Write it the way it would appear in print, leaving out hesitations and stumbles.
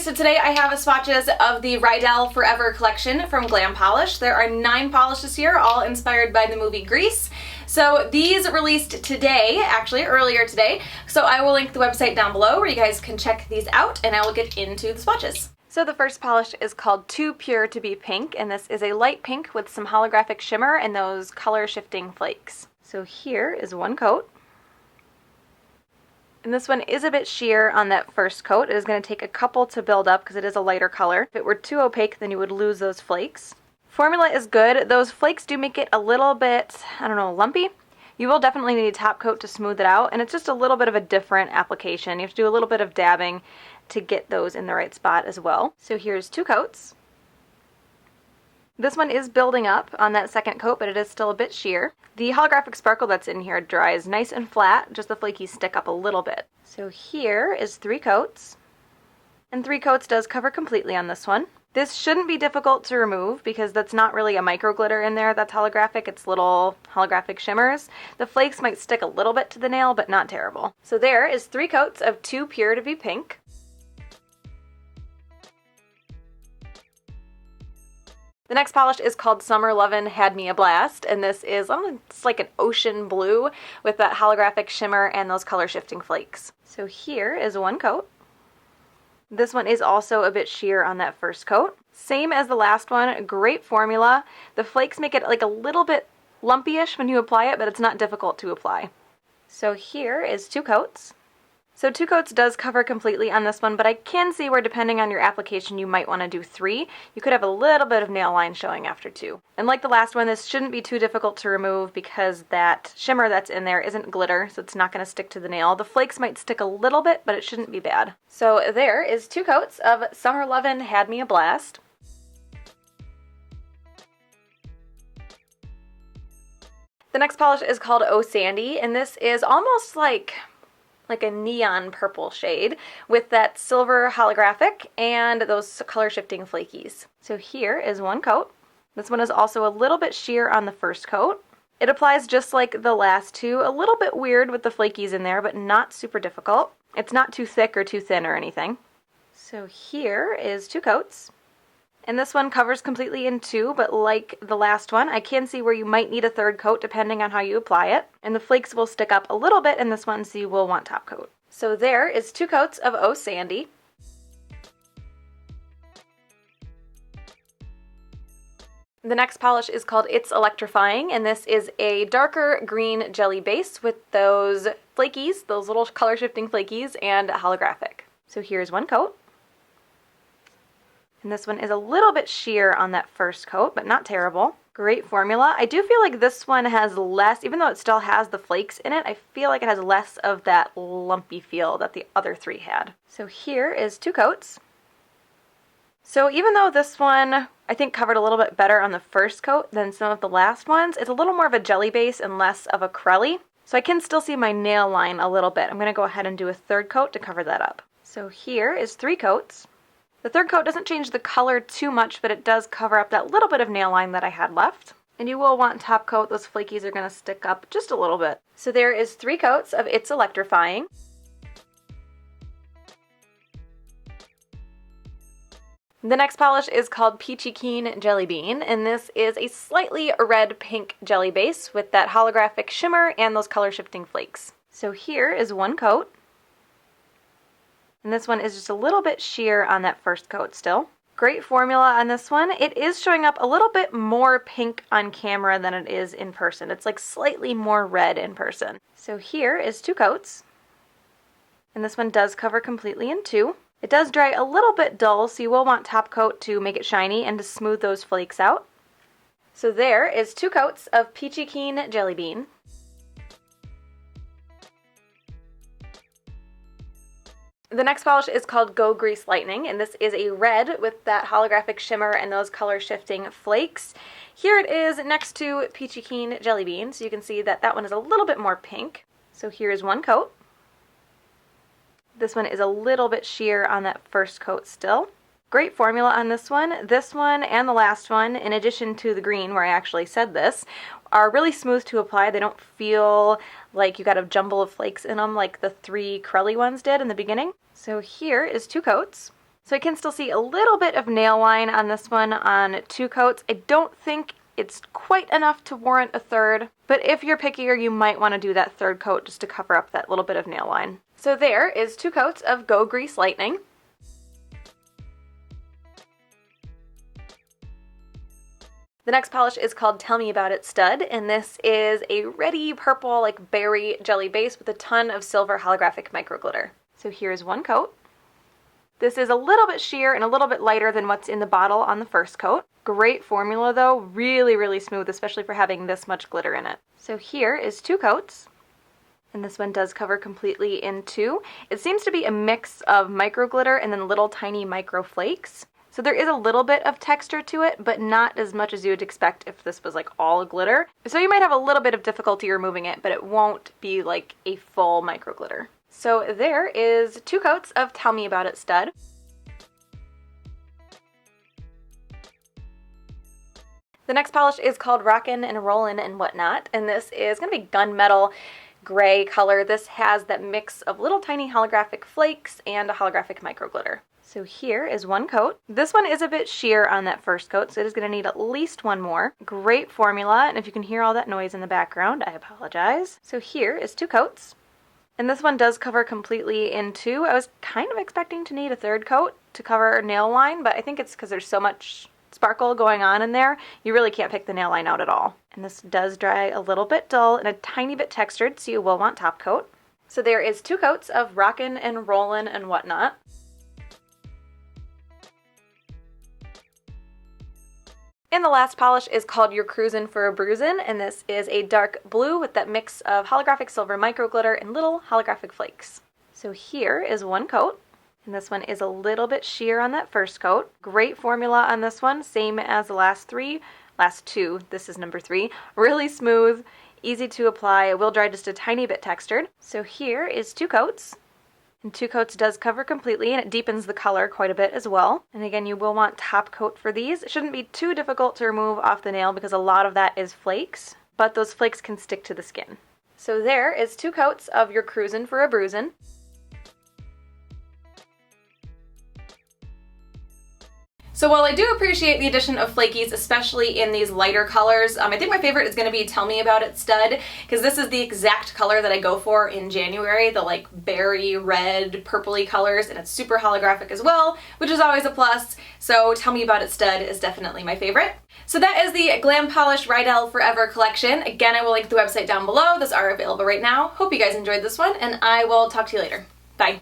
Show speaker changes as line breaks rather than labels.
so today I have swatches of the Rydell Forever collection from Glam Polish. There are 9 polishes here, all inspired by the movie Grease. So these released today, actually earlier today, so I will link the website down below where you guys can check these out, and I will get into the swatches. So the first polish is called Too Pure to Be Pink, and this is a light pink with some holographic shimmer and those color shifting flakes. So here is one coat. And this one is a bit sheer on that first coat. It is going to take a couple to build up because it is a lighter color. If it were too opaque, then you would lose those flakes. Formula is good. Those flakes do make it a little bit, I don't know, lumpy. You will definitely need a top coat to smooth it out, and it's just a little bit of a different application. You have to do a little bit of dabbing to get those in the right spot as well. So here's 2 coats. This one is building up on that second coat, but it is still a bit sheer. The holographic sparkle that's in here dries nice and flat, just the flakies stick up a little bit. So here is 3 coats, and 3 coats does cover completely on this one. This shouldn't be difficult to remove because that's not really a micro glitter in there that's holographic, it's little holographic shimmers. The flakes might stick a little bit to the nail, but not terrible. So there is 3 coats of Too Pure to Be Pink. The next polish is called Summer Lovin' Had Me a Blast, and this is, it's like an ocean blue with that holographic shimmer and those color shifting flakes. So here is 1 coat. This one is also a bit sheer on that first coat. Same as the last one, great formula. The flakes make it like a little bit lumpy-ish when you apply it, but it's not difficult to apply. So here is 2 coats. So 2 coats does cover completely on this one, but I can see where depending on your application you might want to do 3. You could have a little bit of nail line showing after 2. And like the last one, this shouldn't be too difficult to remove because that shimmer that's in there isn't glitter, so it's not going to stick to the nail. The flakes might stick a little bit, but it shouldn't be bad. So there is 2 coats of Summer Lovin' Had Me a Blast. The next polish is called Oh Sandy, and this is almost like a neon purple shade with that silver holographic and those color shifting flakies. So here is 1 coat. This one is also a little bit sheer on the first coat. It applies just like the last 2, a little bit weird with the flakies in there, but not super difficult. It's not too thick or too thin or anything. So here is 2 coats. And this one covers completely in 2, but like the last one, I can see where you might need a 3rd coat depending on how you apply it. And the flakes will stick up a little bit in this one, so you will want top coat. So there is 2 coats of Oh Sandy. The next polish is called It's Electrifying, and this is a darker green jelly base with those flakies, those little color shifting flakies, and holographic. So here's 1 coat. And this one is a little bit sheer on that first coat, but not terrible. Great formula. I do feel like this one has less, even though it still has the flakes in it, I feel like it has less of that lumpy feel that the other 3 had. So here is 2 coats. So even though this one, I think, covered a little bit better on the first coat than some of the last ones, it's a little more of a jelly base and less of a crelly. So I can still see my nail line a little bit. I'm going to go ahead and do a 3rd coat to cover that up. So here is 3 coats. The 3rd coat doesn't change the color too much, but it does cover up that little bit of nail line that I had left. And you will want top coat. Those flakies are going to stick up just a little bit. So there is 3 coats of It's Electrifying. The next polish is called Peachy Jelly Bean, and this is a slightly red-pink jelly base with that holographic shimmer and those color shifting flakes. So here is 1 coat. And this one is just a little bit sheer on that first coat still. Great formula on this one. It is showing up a little bit more pink on camera than it is in person. It's like slightly more red in person. So here is 2 coats. And this one does cover completely in 2. It does dry a little bit dull, so you will want top coat to make it shiny and to smooth those flakes out. So there is 2 coats of Peachy Jelly Bean. The next polish is called Go Grease Lightning, and this is a red with that holographic shimmer and those color shifting flakes. Here it is next to Peachy Jelly Bean, so you can see that that one is a little bit more pink. So here's 1 coat. This one is a little bit sheer on that first coat still. Great formula on this one, and the last one, in addition to the green where I actually said this, are really smooth to apply. They don't feel like you got a jumble of flakes in them like the 3 crelly ones did in the beginning. So here is 2 coats. So I can still see a little bit of nail line on this one on 2 coats. I don't think it's quite enough to warrant a third, but if you're pickier, you might want to do that 3rd coat just to cover up that little bit of nail line. So there is 2 coats of Go Grease Lightning. The next polish is called Tell Me About It Stud, and this is a reddy purple like berry jelly base with a ton of silver holographic micro glitter. So here's 1 coat. This is a little bit sheer and a little bit lighter than what's in the bottle on the 1st coat. Great formula though, really, really smooth, especially for having this much glitter in it. So here is 2 coats, and this one does cover completely in 2. It seems to be a mix of micro glitter and then little tiny micro flakes. So there is a little bit of texture to it, but not as much as you would expect if this was like all glitter. So you might have a little bit of difficulty removing it, but it won't be like a full micro glitter. So there is 2 coats of Tell Me About It Stud. The next polish is called Rockin and Rollin and Whatnot, and this is going to be gunmetal gray color. This has that mix of little tiny holographic flakes and a holographic micro glitter. So here is 1 coat. This one is a bit sheer on that 1st coat, so it is going to need at least 1 more. Great formula, and if you can hear all that noise in the background, I apologize. So here is 2 coats. And this one does cover completely in 2. I was kind of expecting to need a 3rd coat to cover nail line, but I think it's because there's so much sparkle going on in there, you really can't pick the nail line out at all. And this does dry a little bit dull and a tiny bit textured, so you will want top coat. So there is 2 coats of Rockin and Rollin and Whatnot. And the last polish is called Your Cruisin For A Bruisin, and this is a dark blue with that mix of holographic silver micro glitter and little holographic flakes. So here is 1 coat, and this one is a little bit sheer on that 1st coat. Great formula on this one, same as the last 2, this is number 3. Really smooth, easy to apply, it will dry just a tiny bit textured. So here is 2 coats. And 2 coats does cover completely, and it deepens the color quite a bit as well. And again, you will want top coat for these. It shouldn't be too difficult to remove off the nail because a lot of that is flakes, but those flakes can stick to the skin. So there is 2 coats of Your Cruisin For A Bruisin. So while I do appreciate the addition of flakies, especially in these lighter colors, I think my favorite is going to be Tell Me About It Stud, because this is the exact color that I go for in January, the like berry, red, purpley colors, and it's super holographic as well, which is always a plus. So Tell Me About It Stud is definitely my favorite. So that is the Glam Polish Rydell Forever collection. Again, I will link the website down below. Those are available right now. Hope you guys enjoyed this one, and I will talk to you later. Bye.